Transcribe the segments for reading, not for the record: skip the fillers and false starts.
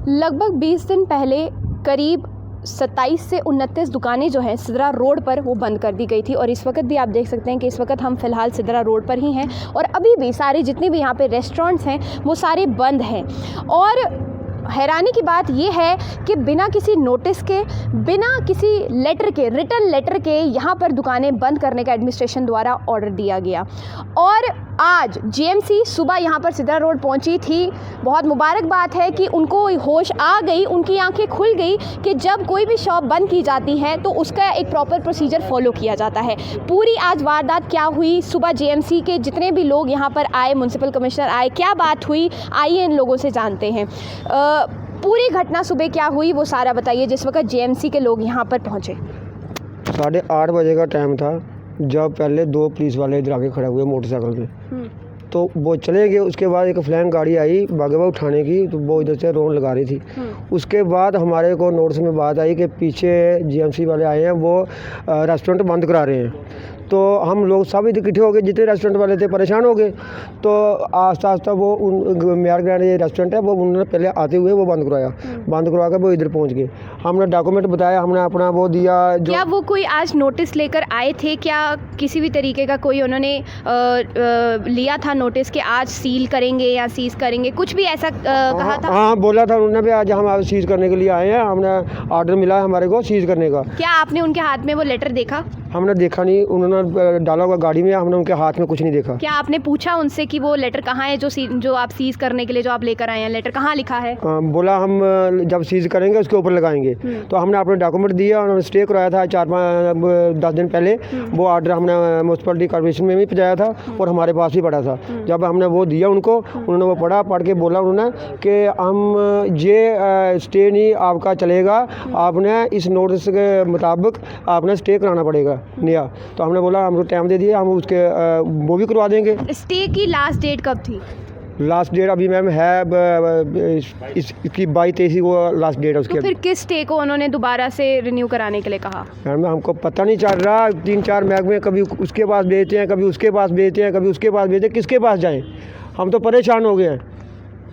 लगभग 20 दिन पहले करीब 27 से 29 दुकानें जो हैं सिदरा रोड पर वो बंद कर दी गई थी और इस वक्त भी आप देख सकते हैं कि इस वक्त हम फ़िलहाल सिदरा रोड पर ही हैं और अभी भी सारे जितने भी यहाँ पे रेस्टोरेंट्स हैं वो सारे बंद हैं। और हैरानी की बात ये है कि बिना किसी नोटिस के, बिना किसी लेटर के, रिटन लेटर के यहाँ पर दुकानें बंद करने का एडमिनिस्ट्रेशन द्वारा ऑर्डर दिया गया। और आज जीएमसी सुबह यहाँ पर सिदरा रोड पहुँची थी। बहुत मुबारक बात है कि उनको होश आ गई, उनकी आंखें खुल गई कि जब कोई भी शॉप बंद की जाती है तो उसका एक प्रॉपर प्रोसीजर फॉलो किया जाता है। पूरी आज वारदात क्या हुई, सुबह जीएमसी के जितने भी लोग यहाँ पर आए, म्युनिसिपल कमिश्नर आए, क्या बात हुई, आइए इन लोगों से जानते हैं। पूरी घटना सुबह क्या हुई वो सारा बताइए जिस वक्त जीएमसी के लोग यहाँ पर पहुँचे। 8:30 बजे का टाइम था जब पहले 2 पुलिस वाले इधर आके खड़े हुए मोटरसाइकिल पे, तो वो चले गए। उसके बाद एक फ्लैंग गाड़ी आई बागेबा उठाने की, तो वो इधर से रोन लगा रही थी। उसके बाद हमारे को नोटिस में बात आई कि पीछे जीएमसी वाले आए हैं, वो रेस्टोरेंट बंद करा रहे हैं। तो हम लोग सब इकट्ठे हो गए, जितने रेस्टोरेंट वाले थे परेशान हो गए। तो आस्ता आस्ता वो म्यार ग्रैंड ये रेस्टोरेंट है वो उन्होंने पहले आते हुए वो बंद करवाया, बंद करवा कर वो इधर पहुंच गए। हमने डॉक्यूमेंट बताया, हमने अपना वो दिया। जो क्या वो कोई आज नोटिस लेकर आए थे, क्या किसी भी तरीके का कोई उन्होंने लिया था नोटिस कि आज सील करेंगे या सीज करेंगे, कुछ भी ऐसा कहा था? हाँ, बोला था उन्होंने भी आज हम सीज करने के लिए आए हैं, हमने ऑर्डर मिला है हमारे को सीज करने का। क्या आपने उनके हाथ में वो लेटर देखा? हमने देखा नहीं, उन्होंने डाला हुआ गाड़ी में, हमने उनके हाथ में कुछ नहीं देखा। क्या आपने पूछा उनसे कि वो लेटर कहाँ है जो आप सीज करने के लिए जो आप लेकर आए हैं, लेटर कहाँ लिखा है? बोला हम जब सीज करेंगे उसके ऊपर लगाएंगे। तो हमने अपने डॉक्यूमेंट दिया, उन्होंने स्टे कराया था 4-5-10 दिन पहले। वो ऑर्डर हमने म्यूनसिपलिटी कॉर्पोरेशन में भी पहुँचाया था और हमारे पास भी पड़ा था। जब हमने वो दिया उनको, उन्होंने वो पढ़ के बोला उन्होंने कि हम ये स्टे नहीं आपका चलेगा, आपने इस नोटिस के मुताबिक आपने स्टे कराना पड़ेगा नया। तो हमने बोला हम टाइम दे दिए, हम उसके वो भी करवा देंगे। स्टे की लास्ट डेट कब थी? लास्ट डेट अभी मैम है इसकी 22-23 वो लास्ट डेट है उसके। तो फिर किस स्टे को उन्होंने दोबारा से रिन्यू कराने के लिए कहा? मैम हमको पता नहीं चल रहा, 3-4 महकमे कभी उसके पास भेजते हैं, कभी उसके पास भेजते हैं, कभी उसके पास भेजते हैं, किसके पास जाएं? हम तो परेशान हो गए हैं।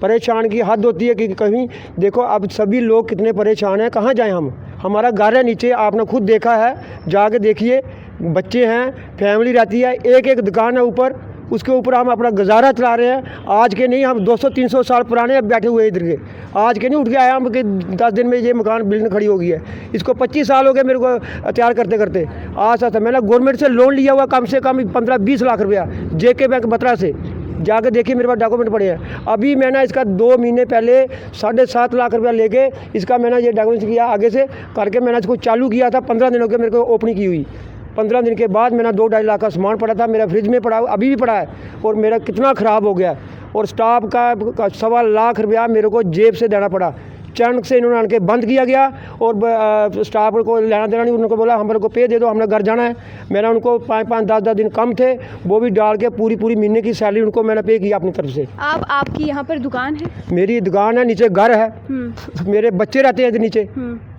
परेशान की हद होती है कि कहीं देखो अब सभी लोग कितने परेशान हैं, कहाँ जाएं हम? हमारा घर है नीचे, आपने खुद देखा है, जाके देखिए, बच्चे हैं, फैमिली रहती है, एक दुकान है ऊपर, उसके ऊपर हम अपना गुजारा चला रहे हैं। आज के नहीं, हम 200-300 साल पुराने अब बैठे हुए इधर के, आज के नहीं उठ के आया हम कि 10 दिन में ये मकान बिल्डिंग खड़ी हो गई है। इसको 25 साल हो गए मेरे को तैयार करते करते। आज था मैंने गवर्नमेंट से लोन लिया हुआ कम से कम 15-20 लाख रुपया, JK बैंक बत्रा से। जाकर देखिए मेरे पास डॉक्यूमेंट पड़े हैं। अभी मैंने इसका 2 महीने पहले 7.5 लाख रुपया लेके इसका मैंने ये डॉक्यूमेंट किया, आगे से करके मैंने इसको चालू किया था। 15 दिनों के मेरे को ओपनिंग की हुई। 15 दिन के बाद मैंने 2-2.5 लाख का सामान पड़ा था, मेरा फ्रिज में पड़ा, अभी भी पड़ा है, और मेरा कितना ख़राब हो गया। और स्टाफ का 1.25 लाख रुपया मेरे को जेब से देना पड़ा। अचानक से इन्होंने आन के बंद किया गया और स्टाफ को लेना देना नहीं। उनको बोला हमारे को पे दे दो, हमने घर जाना है। मैंने उनको 5-5, 10-10 दिन कम थे, वो भी डाल के पूरी महीने की सैलरी उनको मैंने पे की अपनी तरफ से। आपकी यहाँ पर दुकान है? मेरी दुकान है, नीचे घर है, मेरे बच्चे रहते हैं इधर नीचे,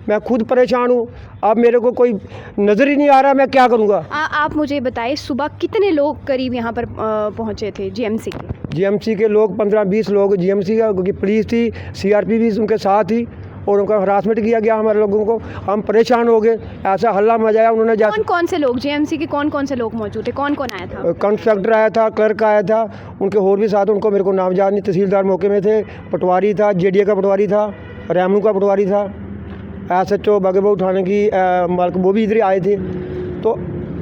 मैं खुद परेशान हूँ। अब मेरे को कोई नज़र ही नहीं आ रहा, मैं क्या करूँगा? आप मुझे बताइए सुबह कितने लोग करीब यहाँ पर पहुँचे थे जीएमसी के लोग 15-20 लोग जीएमसी का, क्योंकि पुलिस थी, CRP भी उनके साथ थी, और उनका हरासमेंट किया गया हमारे लोगों को। हम परेशान हो गए, ऐसा हल्ला मचाया उन्होंने। कौन से लोग जीएमसी के कौन से लोग मौजूद थे? कौन आया था? कंस्ट्रक्टर आया था, क्लर्क आया था, उनके और भी साथ, उनको मेरे को नाम याद नहीं। तहसीलदार मौके में थे, पटवारी था, JDA का पटवारी था, रेमू का पटवारी था, SHO बागेबा उठाने की मालिक वो भी इधर आए थे। तो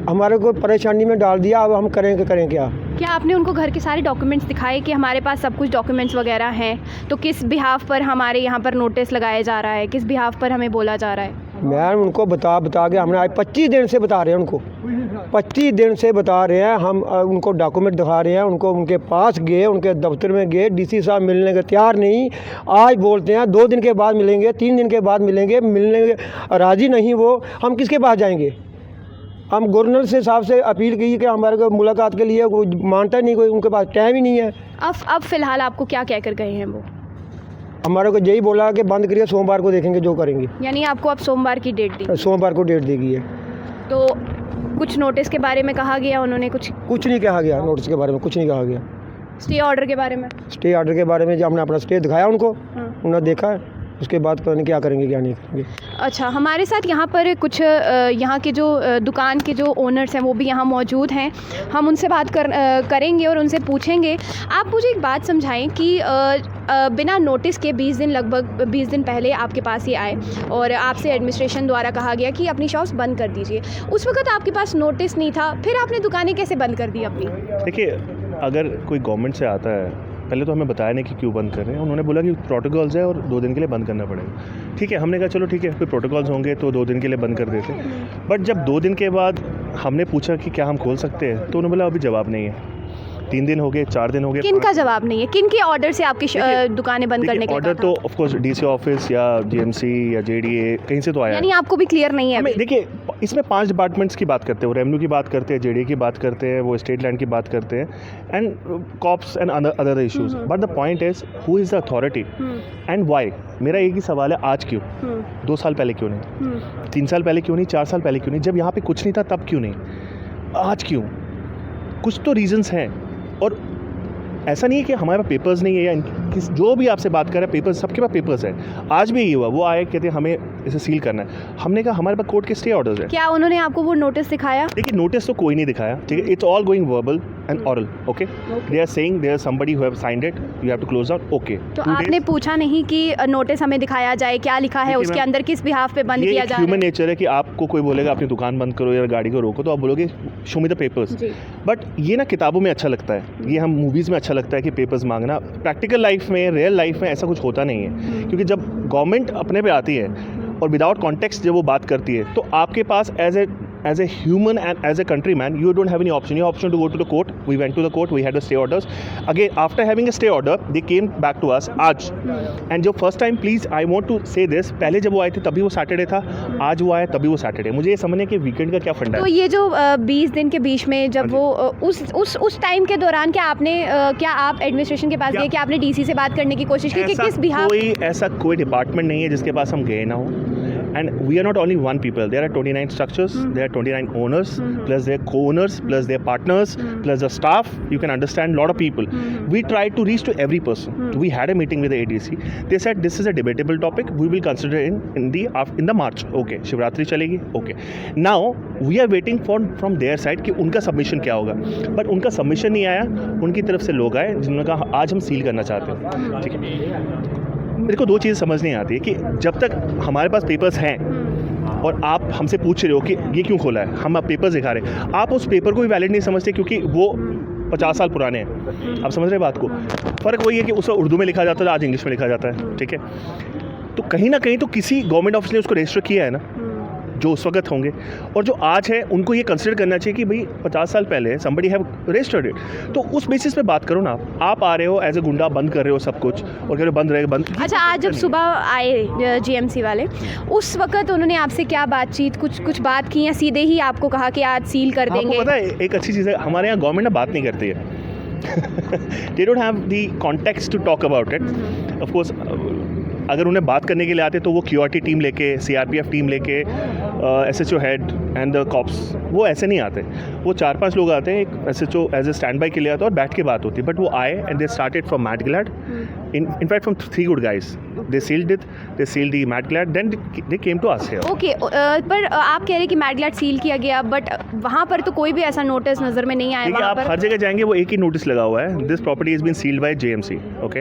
हमारे को परेशानी में डाल दिया। अब हम करें क्या? क्या आपने उनको घर के सारे डॉक्यूमेंट्स दिखाए कि हमारे पास सब कुछ डॉक्यूमेंट्स वगैरह हैं, तो किस बिहाफ पर हमारे यहाँ पर नोटिस लगाया जा रहा है, किस बिहाफ पर हमें बोला जा रहा है? मैम उनको बता के हमने आज 25 दिन से बता रहे हैं उनको, 25 दिन से बता रहे हैं हम, उनको डॉक्यूमेंट दिखा रहे हैं, उनको उनके पास गए, उनके दफ्तर में गए, DC साहब मिलने के तैयार नहीं। आज बोलते हैं 2 दिन के बाद मिलेंगे, 3 दिन के बाद मिलेंगे, मिलने राज़ी नहीं वो। हम किसके पास जाएंगे? हम गवर्नर से साहब से अपील की कि हमारे को मुलाकात के लिए, कोई मानता नहीं, कोई उनके पास टाइम ही नहीं है। अब फ़िलहाल आपको क्या कहकर गए हैं वो? हमारे को यही बोला कि बंद करिए, सोमवार को देखेंगे जो करेंगे। यानी आपको अब सोमवार की डेट दी? सोमवार को डेट दी गई है। तो कुछ नोटिस के बारे में कहा गया? उन्होंने कुछ नहीं कहा गया, नोटिस के बारे में कुछ नहीं कहा गया। स्टे ऑर्डर के बारे में? स्टे ऑर्डर के बारे में जो हमने अपना स्टे दिखाया उनको, उन्होंने देखा है। उसके बाद पता नहीं क्या करेंगे क्या नहीं करेंगे। अच्छा, हमारे साथ यहाँ पर कुछ यहाँ के जो दुकान के जो ओनर्स हैं वो भी यहाँ मौजूद हैं। हम उनसे बात करेंगे और उनसे पूछेंगे। आप मुझे एक बात समझाएं कि बिना नोटिस के 20 दिन लगभग 20 दिन पहले आपके पास ये आए और आपसे एडमिनिस्ट्रेशन द्वारा कहा गया कि अपनी शॉप्स बंद कर दीजिए। उस वक्त आपके पास नोटिस नहीं था, फिर आपने दुकानें कैसे बंद कर दी अपनी? देखिए, अगर कोई गवर्नमेंट से आता है, पहले तो हमें बताया नहीं कि क्यों बंद कर रहे हैं। उन्होंने बोला कि प्रोटोकॉल्स है और 2 दिन के लिए बंद करना पड़ेगा। ठीक है, हमने कहा चलो ठीक है, कोई प्रोटोकॉल्स होंगे तो 2 दिन के लिए बंद कर देते। बट जब 2 दिन के बाद हमने पूछा कि क्या हम खोल सकते हैं, तो उन्होंने बोला अभी जवाब नहीं है। 3 दिन हो गए, 4 दिन हो गए। किन का जवाब नहीं है? किन के ऑर्डर से आपकी दुकानें बंद करने के ऑर्डर तो ऑफ कोर्स डीसी ऑफिस या जीएमसी या जेडीए कहीं से तो आया है। यानी आपको भी क्लियर नहीं है? देखिए, इसमें 5 डिपार्टमेंट्स की बात करते हैं। वो रेवेन्यू की बात करते हैं, जेडीए की बात करते हैं, वो स्टेट लैंड की बात करते हैं, and cops and other issues. But the point is who is the authority and why. मेरा एक ही सवाल है, आज क्यों? 2 साल पहले क्यों नहीं? 3 साल पहले क्यों नहीं? 4 साल पहले क्यों नहीं? जब यहाँ पे कुछ नहीं था तब क्यों नहीं? आज क्यों? कुछ तो रीजंस हैं। और ऐसा नहीं है कि हमारे पास पेपर्स नहीं है या जो भी आपसे बात कर रहा है पेपर्स, सबके पास पेपर्स है। आज भी ये हुआ, वो आए कहते हैं हमें इसे सील करना है। हमने कहा हमारे पास कोर्ट के स्टे ऑर्डर्स है। क्या उन्होंने आपको वो नोटिस दिखाया? देखिए, नोटिस तो कोई नहीं दिखाया, ठीक है। It's all going verbal and oral, okay. They are saying there somebody who have signed it, you have to close down, okay. तो आपने पूछा नहीं कि नोटिस हमें दिखाया जाए, क्या लिखा है उसके अंदर, किस बिहाफ पे बंद किया जा रहा है? ह्यूमन नेचर है कि आपको कोई बोलेगा अपनी दुकान बंद करो या गाड़ी को रोको, तो आप बोलोगे show me the papers. But ये ना किताबों में अच्छा लगता है, ये हम मूवीज़ में अच्छा लगता है कि पेपर्स मांगना। प्रैक्टिकल लाइफ में, रियल लाइफ में ऐसा कुछ होता नहीं है। क्योंकि जब गवर्नमेंट अपने पे आती है और विदाउट कॉन्टेक्स्ट जब वो बात करती है, तो आपके पास as a human and as a country man, you don't have any option. You option to go to the court. We went to the court, we had the stay orders. Again after having a stay order they came back to us आज। And जो first time, please I want to say this, पहले जब वो आए थे तभी वो Saturday था, आज वो आया तभी वो सैटरडे। मुझे ये समझने कि वीकेंड का क्या फंडा है। तो ये जो 20 दिन के बीच में जब वो उस टाइम के दौरान क्या आप एडमिनिस्ट्रेशन के पास गए, क्या आपने डीसी से बात करने की कोशिश की कि किस बिहाफ? ऐसा कोई डिपार्टमेंट नहीं है जिसके पास हम गए ना हो। And we are not only one people. There are 29 structures. There are 29 owners, plus their co-owners, plus their partners, plus the staff. You can understand a lot of people. We tried to reach to every person. We had a meeting with the ADC. They said this is a debatable topic. We will consider in the March. Okay. Shivratri चलेगी. Okay. Now we are waiting from their side कि उनका submission क्या होगा. But उनका submission नहीं आया. उनकी तरफ से लोग आए जिन्होंने कहा आज हम सील करना चाहते हैं. ठीक है. मेरे को 2 चीज़ें समझ नहीं आती है कि जब तक हमारे पास पेपर्स हैं और आप हमसे पूछ रहे हो कि ये क्यों खोला है, हम आप पेपर्स दिखा रहे हैं, आप उस पेपर को भी वैलिड नहीं समझते क्योंकि वो 50 साल पुराने हैं। आप समझ रहे बात को? फ़र्क वही है कि उस उर्दू में लिखा जाता है, आज इंग्लिश में लिखा जाता है। ठीक है, तो कहीं ना कहीं तो किसी गवर्नमेंट ऑफिस ने उसको रजिस्टर किया है ना, जो उस वक्त होंगे, और जो आज है उनको ये कंसिडर करना चाहिए कि भाई 50 साल पहले somebody have registered it। तो उस बेसिस पे बात करो ना। आप आ रहे हो एज ए गुंडा, बंद कर रहे हो सब कुछ और कह रहे हो बंद रहेगा, बंद। अच्छा, आज जब सुबह आए जीएमसी वाले, उस वक्त उन्होंने आपसे क्या बातचीत, कुछ बात की या सीधे ही आपको कहा कि आज सील कर देंगे? आपको पता है एक अच्छी चीज़ है, हमारे यहाँ गवर्नमेंट ना बात नहीं करती है। They don't have the context to talk about it। Of course, अगर उन्हें बात करने के लिए आते तो वो क्यूआरटी टीम लेके, सीआरपीएफ टीम लेके, SHO head and the cops, वो ऐसे नहीं आते। वो 4-5 लोग आते हैं, एक SHO as a standby के लिए आता है और बैठ के बात होती है। बट वो आए एंड दे स्टार्टेड फ्रॉम मैट ग्लैड, in fact from 3 good guys. They sealed the Mad Glad, then they came to us here. Okay, पर आप कह रहे हैं कि मैड ग्लैड सील किया गया, बट वहाँ पर तो कोई भी ऐसा नोटिस नज़र में नहीं आया। आप हर जगह जाएंगे वो एक ही नोटिस लगा हुआ है, this property is been sealed by JMC. Okay,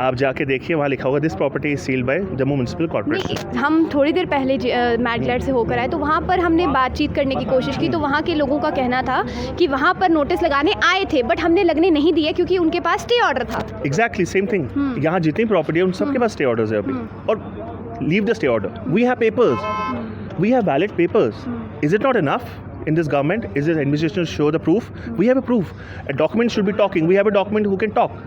आप जाके देखिए, वहाँ लिखा होगा this property is sealed by Jammu municipal corporation. हम थोड़ी देर पहले मैड ग्लैड से होकर आए, तो वहाँ पर हमने बातचीत करने की कोशिश की, तो वहाँ के लोगों का कहना था कि वहाँ पर नोटिस लगाने आए थे, बट हमने लगने नहीं दिए क्योंकि उनके पास स्टे ऑर्डर था। Exactly same thing. यहाँ जितनी प्रॉपर्टी है उन सबके पास स्टे ऑर्डर्स है अभी, और leave the stay order. We have papers. We have valid papers. Is it not enough in this government? Is this administration to show the proof? We have a proof. A document should be talking. We have a document who can talk.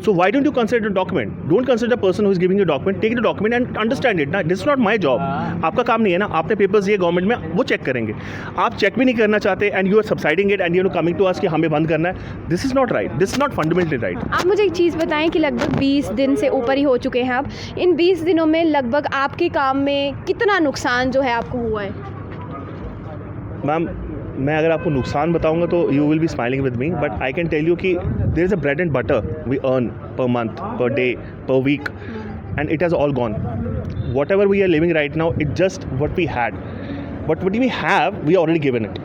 So why don't you consider the document? Don't consider the person who is giving you a document. Take the document and understand it. Now, this is not my job. आपका काम नहीं है ना, आपने papers दिए government में, वो check करेंगे। आप चेक भी नहीं करना चाहते and you are subsiding it and you are coming to us कि हमें बंद करना है। This is not right. This is not fundamentally right. आप मुझे एक चीज़ बताएं कि लगभग 20 दिन से ऊपर ही हो चुके हैं आप। इन 20 दिनों में लगभग आपके काम में कितना नुकसान जो है आपको हुआ है? मैम, मैं अगर आपको नुकसान बताऊंगा तो you will be smiling with me, but I can tell you कि there is a bread and butter we earn per month, per day, per week, and it has all gone. whatever we are living right now, it's just what we had. But what we have, we already given it.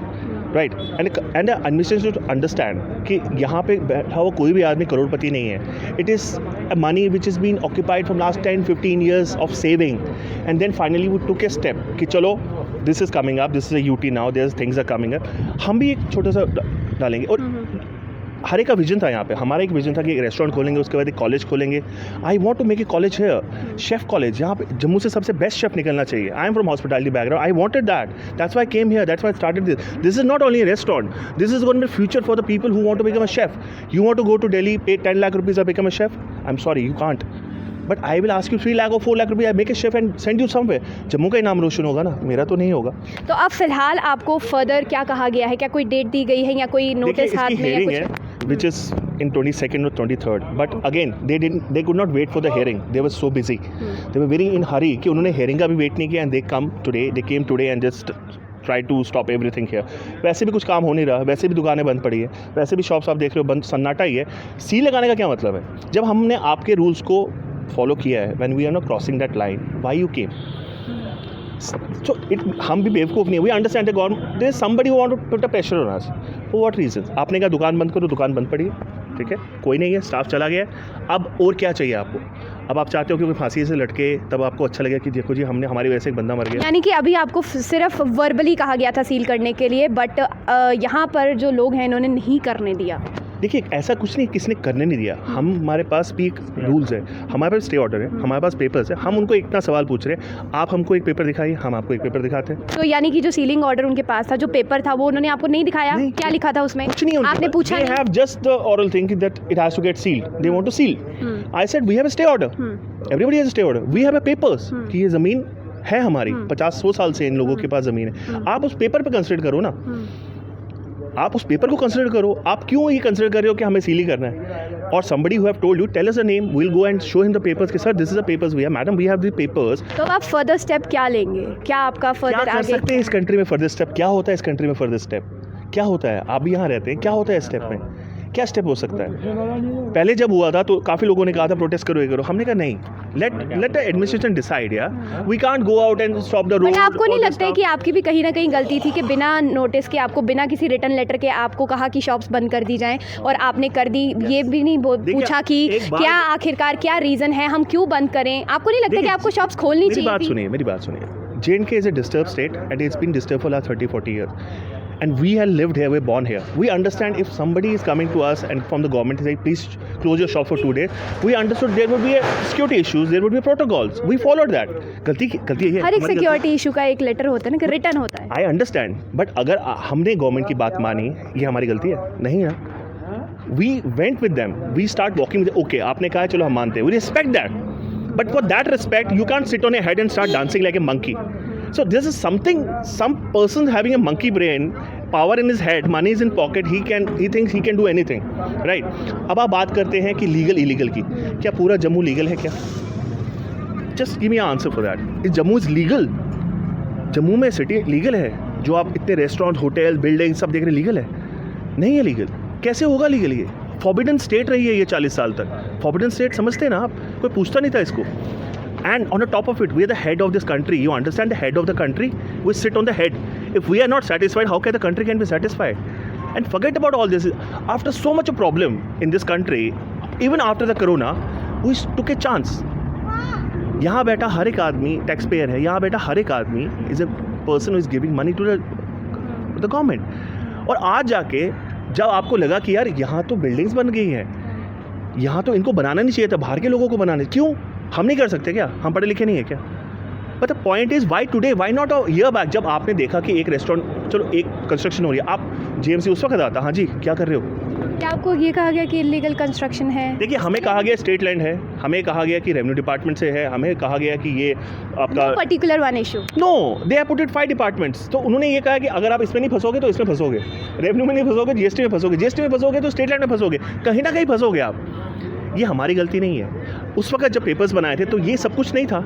Right? And the administration should understand कि यहाँ पे बैठा हुआ कोई भी आदमी करोड़पति नहीं है. It is a money which has been occupied from last 10-15 years of saving. And then finally we took a step कि चलो this is coming up, this is a UT now, there's things are coming up. हम भी एक छोटा सा डालेंगे. और हर एक का विजन था यहाँ पे. हमारा एक विजन था कि एक रेस्टोरेंट खोलेंगे, उसके बाद एक कॉलेज खोलेंगे. I want to make a college here, chef college. यहाँ पे जम्मू से सबसे बेस्ट शेफ निकलना चाहिए. I am from hospitality background. I wanted that. That's why I came here. That's why I started this. This is not only a restaurant. This is going to be future for the people who want to become a chef. You want to go to Delhi, pay 10 lakh rupees और become a chef. I am sorry, you can't. But I will ask you 3 lakh और 4 लाख रुपये, I make a chef and send you somewhere. Jammu का ही नाम रोशन होगा ना, मेरा तो नहीं होगा. तो अब फिलहाल आपको फर्दर क्या कहा गया है? क्या कोई डेट दी गई है या कोई नोटिस हाथ में या कुछ? Which is in 22nd or 23rd, but again they could not wait for the hearing. They were so busy. They were very in hurry कि उन्होंने hearing का भी wait नहीं किया. And they came today and just try to stop everything here. वैसे भी कुछ काम हो नहीं रहा, वैसे भी दुकानें बंद पड़ी है, वैसे भी शॉप्स आप देख रहे हो बंद, सन्नाटा ही है. सील लगाने का क्या मतलब है? जब हमने आपके रूल्स को फॉलो किया है, when we are not crossing that line, why you came? So हम भी बेवकूफ़ नहीं है. We understand the government, there is somebody who want to put a pressure on us. For what reason? आपने कहा दुकान बंद करो, दुकान बंद पड़ी है, ठीक है, कोई नहीं है, स्टाफ चला गया है. अब और क्या चाहिए आपको? अब आप चाहते हो कि कोई फांसी से लटके, तब आपको अच्छा लगेगा कि देखो जी हमने, हमारी वजह से एक बंदा मर गया. यानी कि अभी आपको सिर्फ वर्बली कहा गया था सील करने के लिए, बट यहाँ पर जो लोग हैं इन्होंने नहीं करने दिया. देखिए ऐसा कुछ नहीं, किसने करने नहीं दिया. हमारे पास भी एक रूल्स है, हमारे पास स्टे ऑर्डर है, हमारे पास पेपर्स है. हम उनको इतना सवाल पूछ रहे हैं, आप हमको एक पेपर दिखाइए, हम आपको एक पेपर दिखाते हैं. तो यानी कि जो सीलिंग ऑर्डर उनके पास था, जो पेपर था, वो उन्होंने आपको नहीं दिखाया? नहीं, क्या लिखा था उसमें? कुछ नहीं. आपने पूछा? They have just the oral thing that it has to get sealed. They want to seal. I said we have a stay order. Everybody has a stay order. We have a papers कि ये ज़मीन है हमारी, 50-100 साल से इन लोगों के पास ज़मीन है. आप उस पेपर पे कंसिडर करो ना. आप उस पेपर को कंसिडर करो. आप क्यों ये कंसिडर कर रहे हो कि हमें सील ही करना है? और somebody who have told you, tell us the name, we'll go and show him the papers कि sir this is the papers we have, madam we have the papers. तो आप फर्दर स्टेप क्या लेंगे? क्या आपका फर्दर क्या कर आगे? सकते हैं इस कंट्री में फर्दर स्टेप? क्या होता है इस कंट्री में फर्दर स्टेप? क्या होता है? आप भी यहाँ रहते हैं, क्या होता है स्टेप में? क्या स्टेप हो सकता है? पहले जब हुआ था तो काफ़ी लोगों ने कहा था प्रोटेस्ट करो, ये करो. हमने कहा नहीं, लेट द एडमिनिस्ट्रेशन डिसाइड. यार we can't go out and stop the road. But आपको नहीं लगता है कि आपकी भी कहीं ना कहीं गलती थी कि बिना नोटिस के, आपको बिना किसी रिटर्न लेटर के आपको कहा कि शॉप्स बंद कर दी जाएं और आपने कर दी? ये भी नहीं पूछा कि क्या आखिरकार क्या रीज़न है, हम क्यों बंद करें? आपको नहीं लगता कि आपको शॉप्स खोलनी चाहिए? मेरी बात सुनिए. J&K is a disturbed state and it's been disturbed for last 30-40 years. And we have lived here, we're born here. We understand if somebody is coming to us and from the government say, please close your shop for 2 days. We understood there would be a security issues, there would be protocols. We followed that. गलती है. हर एक security issue का एक letter होता है ना, कि return होता है. I understand. But अगर हमने गवर्नमेंट की बात मानी, ये हमारी गलती है? नहीं है. We went with them. We start walking with them. Okay, आपने कहा चलो हम मानते हैं. We respect that. But for that respect, you can't sit on your head and start dancing like a monkey. So this is something, some person having a monkey brain, power in his head, money is in pocket, he thinks he can do anything, right? अब आप बात करते हैं कि legal illegal की. क्या पूरा Jammu legal है क्या? Just give me an answer for that. Is Jammu is legal? Jammu में सिटी लीगल है? जो आप इतने रेस्टोरेंट, होटल, बिल्डिंग सब देख रहे, लीगल है? नहीं है लीगल. कैसे होगा लीगल? ये फॉरबिडन स्टेट रही है ये 40 साल तक. फॉरबिडन स्टेट समझते हैं ना आप? कोई पूछता नहीं था इसको. And on the top of it, we are the head of this country. You understand the head of the country? We sit on the head. If we are not satisfied, how can the country can be satisfied? And forget about all this. After so much a problem in this country, even after the corona, we took a chance. यहाँ बैठा हर एक आदमी tax payer है. यहाँ बैठा हर एक आदमी is a person who is giving money to the government. और आज जाके जब आपको लगा कि यार यहाँ तो बिल्डिंग्स बन गई हैं, यहाँ तो इनको बनाना नहीं चाहिए था, बाहर के लोगों को बनाने, क्यों हम नहीं कर सकते क्या? हम पढ़े लिखे नहीं है क्या? But the point is why today, why not a year back, जब आपने देखा कि एक रेस्टोरेंट, चलो एक कंस्ट्रक्शन हो रही है, आप जेएमसी उस वक्त आता, हाँ जी क्या कर रहे हो? क्या आपको ये कहा गया कि इलीगल कंस्ट्रक्शन है? देखिए हमें कहा गया स्टेट लैंड है, हमें कहा गया कि रेवेन्यू डिपार्टमेंट से है, हमें कहा गया कि ये आपका particular one issue. No, they have put it 5 departments. तो उन्होंने ये कहा कि अगर आप इसमें नहीं फंसोगे तो इसमें फंसोगे, रेवेन्यू में नहीं फंसोगे, जीएसटी में फंसोगे, जीएसटी में फंसोगे तो स्टेट लैंड में फंसोगे, कहीं ना कहीं फंसोगे आप. ये हमारी गलती नहीं है. उस वक्त जब पेपर्स बनाए थे तो ये सब कुछ नहीं था.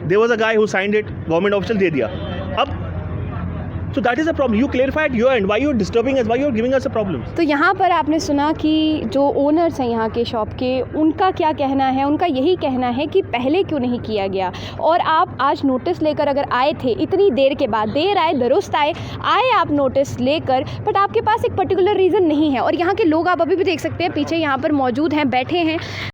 There was a guy who signed it, government official दे दिया. अब So that is a problem. You clarify at your end. Why you are disturbing us? Why you are giving us a problem? तो यहाँ पर आपने सुना कि जो ओनर्स हैं यहाँ के शॉप के, उनका क्या कहना है। उनका यही कहना है कि पहले क्यों नहीं किया गया, और आप आज नोटिस लेकर अगर आए थे इतनी देर के बाद, देर आए दुरुस्त आए आप नोटिस लेकर, बट आपके पास एक पर्टिकुलर रीज़न नहीं है। और यहाँ के लोग आप अभी भी देख सकते हैं पीछे यहाँ पर मौजूद हैं, बैठे हैं।